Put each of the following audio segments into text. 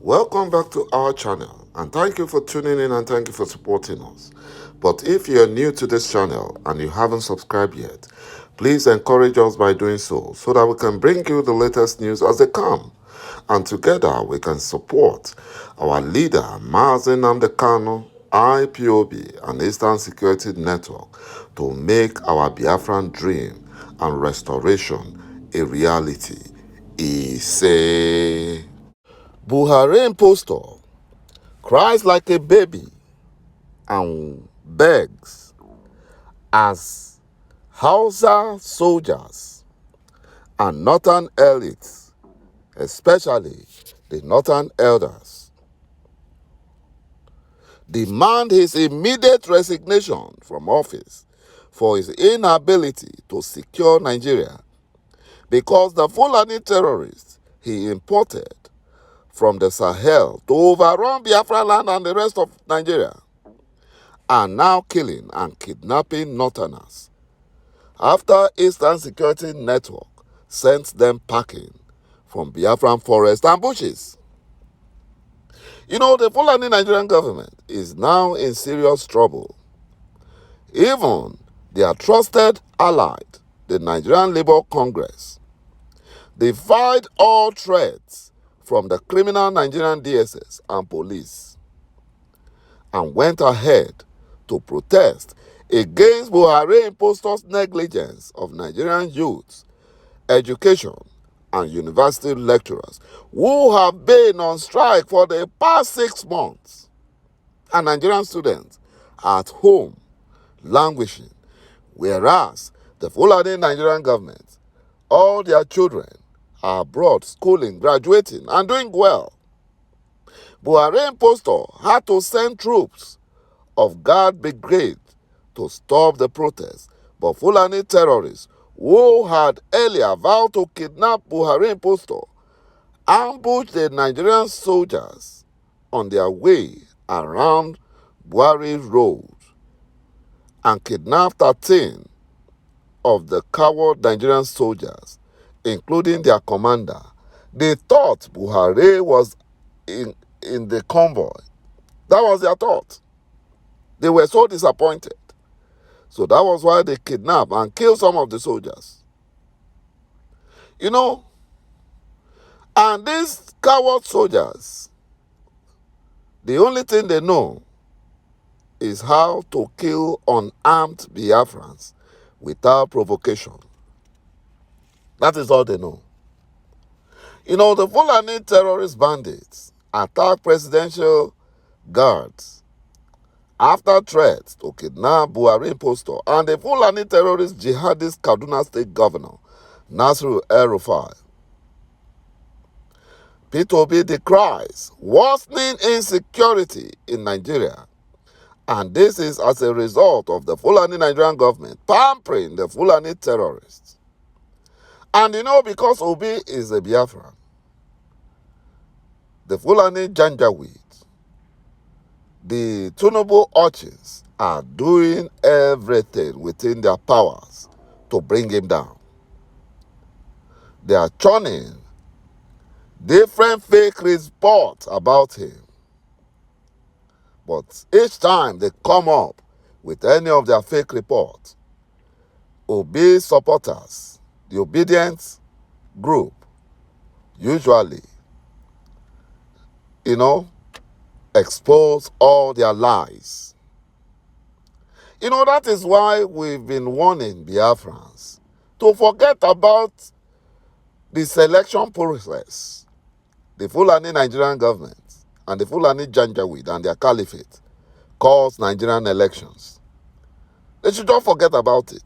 Welcome back to our channel, and thank you for tuning in and thank you for supporting us. But if you're new to this channel and you haven't subscribed yet, please encourage us by doing so that we can bring you the latest news as they come. And together we can support our leader, Mazi Nnamdi Kanu, IPOB, and Eastern Security Network to make our Biafran dream and restoration a reality. Ise. Buhari impostor cries like a baby and begs as Hausa soldiers and northern elites, especially the northern elders, demand his immediate resignation from office for his inability to secure Nigeria because the Fulani terrorists he imported from the Sahel to overrun Biafra land and the rest of Nigeria are now killing and kidnapping northerners after Eastern Security Network sent them packing from Biafran forests and bushes. You know, the Fulani Nigerian government is now in serious trouble. Even their trusted allied, the Nigerian Labour Congress, defied all threats from the criminal Nigerian DSS and police and went ahead to protest against Buhari impostor's negligence of Nigerian youths, education, and university lecturers who have been on strike for the past 6 months, and Nigerian students at home languishing, whereas the Fulani Nigerian government, all their children are abroad schooling, graduating, and doing well. Buhari impostor had to send troops of Guard Brigade to stop the protests, but Fulani terrorists who had earlier vowed to kidnap Buhari impostor ambushed the Nigerian soldiers on their way around Buhari Road and kidnapped 13 of the coward Nigerian soldiers, including their commander. They thought Buhari was in the convoy. That was their thought. They were so disappointed. So that was why they kidnapped and killed some of the soldiers. You know, and these coward soldiers, the only thing they know is how to kill unarmed Biafrans without provocation. That is all they know. You know, the Fulani terrorist bandits attacked presidential guards after threats to kidnap Buhari impostor and the Fulani terrorist jihadist Kaduna State Governor Nasiru El-Rufai. P2B decries worsening insecurity in Nigeria, and this is as a result of the Fulani Nigerian government pampering the Fulani terrorists. And you know, because Obi is a Biafran, the Fulani Janjaweed, the Tinubu urchins are doing everything within their powers to bring him down. They are churning different fake reports about him. But each time they come up with any of their fake reports, Obi supporters, the obedient group, usually, expose all their lies. That is why we've been warning Biafrans to forget about the selection process the Fulani Nigerian government and the Fulani Janjaweed and their caliphate calls Nigerian elections. They should not forget about it.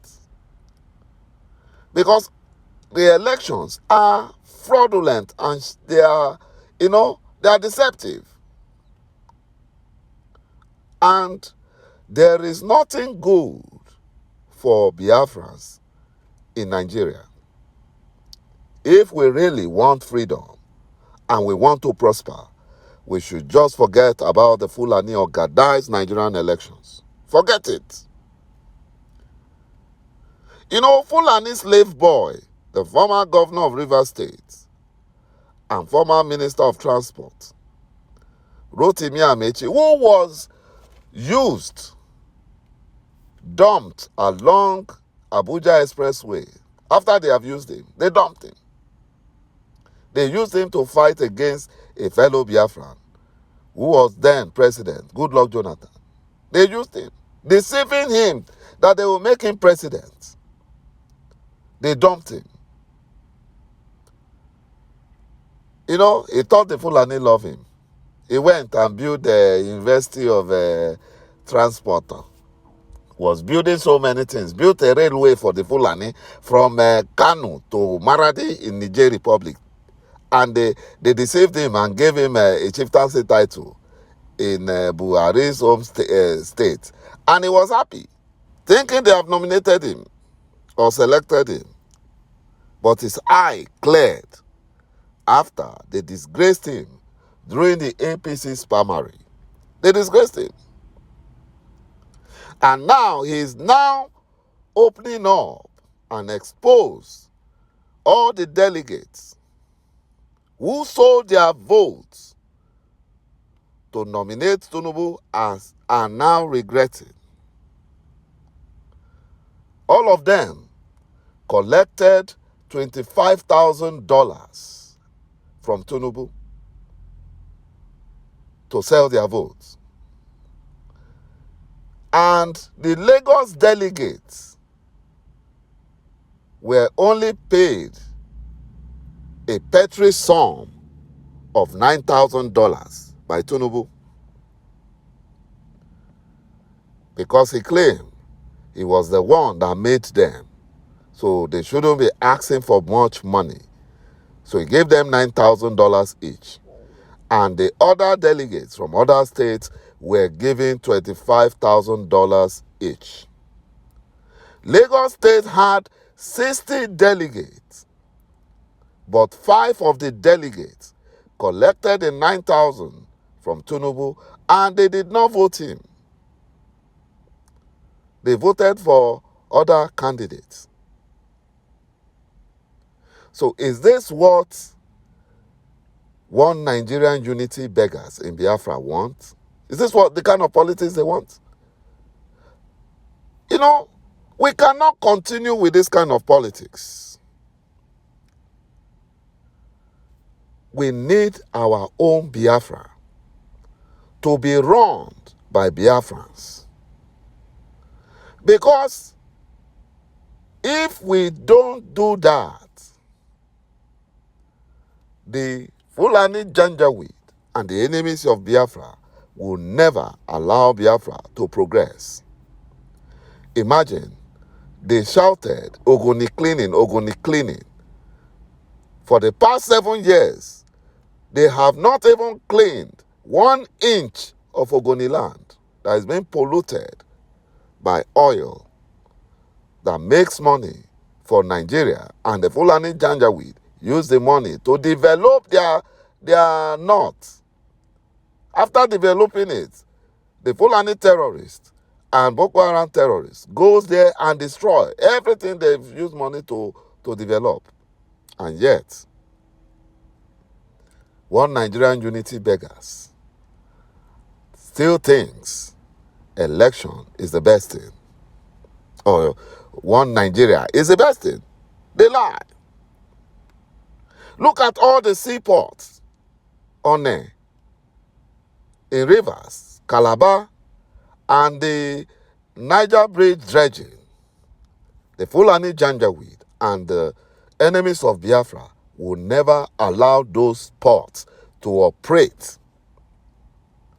Because the elections are fraudulent and they are deceptive. And there is nothing good for Biafrans in Nigeria. If we really want freedom and we want to prosper, we should just forget about the Fulani or Gadai's Nigerian elections. Forget it. Fulani slave boy, the former governor of Rivers State and former minister of transport, Rotimi Amechi, who was dumped along Abuja Expressway. After they have used him, they dumped him. They used him to fight against a fellow Biafran who was then president, Goodluck Jonathan. They used him, deceiving him that they will make him president. They dumped him. You know, he thought the Fulani loved him. He went and built the University of Transport. Was building so many things. Built a railway for the Fulani from Kano to Maradi in Niger Republic. And they deceived him and gave him a chieftaincy title in Buhari's home state. And he was happy, thinking they have nominated him or selected him. But his eye cleared after they disgraced him during the APC's primary. They disgraced him. And now he is now opening up and expose all the delegates who sold their votes to nominate Tinubu as are now regretting. All of them collected $25,000 from Tinubu to sell their votes. And the Lagos delegates were only paid a paltry sum of $9,000 by Tinubu because he claimed he was the one that made them. So they shouldn't be asking for much money. So he gave them $9,000 each. And the other delegates from other states were given $25,000 each. Lagos State had 60 delegates, but 5 of the delegates collected the $9,000 from Tinubu and they did not vote him. They voted for other candidates. So is this what one Nigerian unity beggars in Biafra want? Is this what the kind of politics they want? You know, we cannot continue with this kind of politics. We need our own Biafra to be run by Biafrans. Because if we don't do that, the Fulani Janjaweed and the enemies of Biafra will never allow Biafra to progress. Imagine, they shouted, Ogoni cleaning, Ogoni cleaning. For the past 7 years, they have not even cleaned 1 inch of Ogoni land that has been polluted by oil that makes money for Nigeria, and the Fulani Janjaweed use the money to develop their north. After developing it, the Fulani terrorists and Boko Haram terrorists goes there and destroy everything they've used money to develop. And yet, one Nigerian unity beggars still thinks election is the best thing. Or one Nigeria is the best thing. They lie. Look at all the seaports on there. In rivers, Calabar, and the Niger Bridge dredging. The Fulani Janjaweed and the enemies of Biafra will never allow those ports to operate.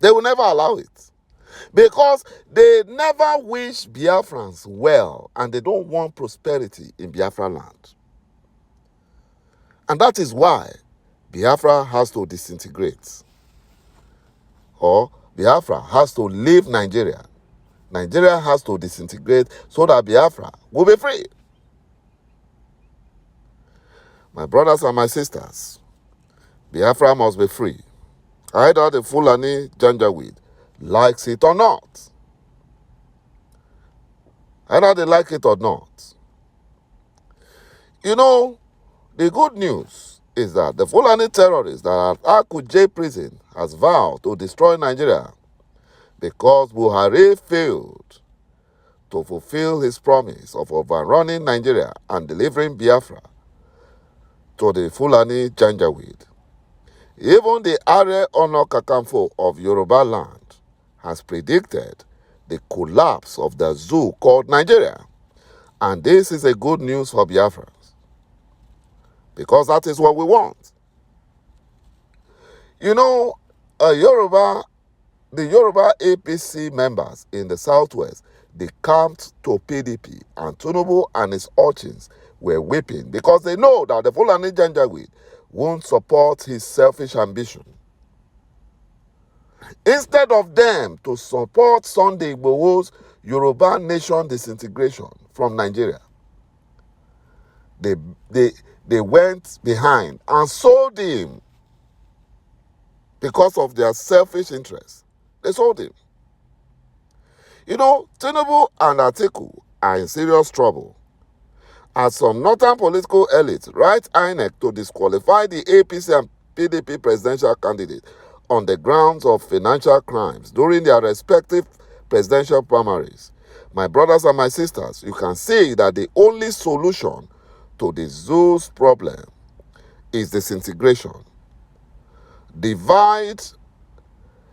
They will never allow it. Because they never wish Biafrans well and they don't want prosperity in Biafra land. And that is why Biafra has to disintegrate. Or Biafra has to leave Nigeria. Nigeria has to disintegrate so that Biafra will be free. My brothers and my sisters, Biafra must be free. Either the Fulani Janjaweed likes it or not. Either they like it or not. You know, the good news is that the Fulani terrorists that are at Kuje prison has vowed to destroy Nigeria because Buhari failed to fulfill his promise of overrunning Nigeria and delivering Biafra to the Fulani Janjaweed. Even the Are Ono Kakanfo of Yoruba land has predicted the collapse of the zoo called Nigeria. And this is a good news for Biafrans, because that is what we want. You know, the Yoruba APC members in the Southwest, they camped to PDP, and Tinubu and his urchins were weeping because they know that the Fulani Janjaweed won't support his selfish ambition. Instead of them to support Sunday Igboho's Yoruba nation disintegration from Nigeria, they went behind and sold him because of their selfish interests. They sold him. You know, Tinubu and Atiku are in serious trouble as some northern political elites write INEC to disqualify the APC and PDP presidential candidates on the grounds of financial crimes during their respective presidential primaries. My brothers and my sisters, you can see that the only solution to the zoo's problem is disintegration. Divide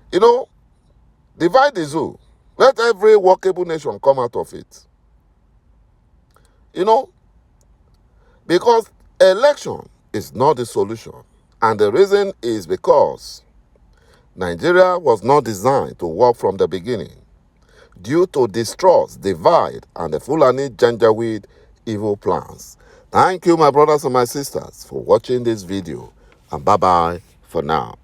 the zoo. Let every workable nation come out of it. Because election is not the solution. And the reason is because Nigeria was not designed to work from the beginning due to distrust, divide, and the Fulani Janjaweed evil plans. Thank you, my brothers and my sisters, for watching this video. And bye-bye for now.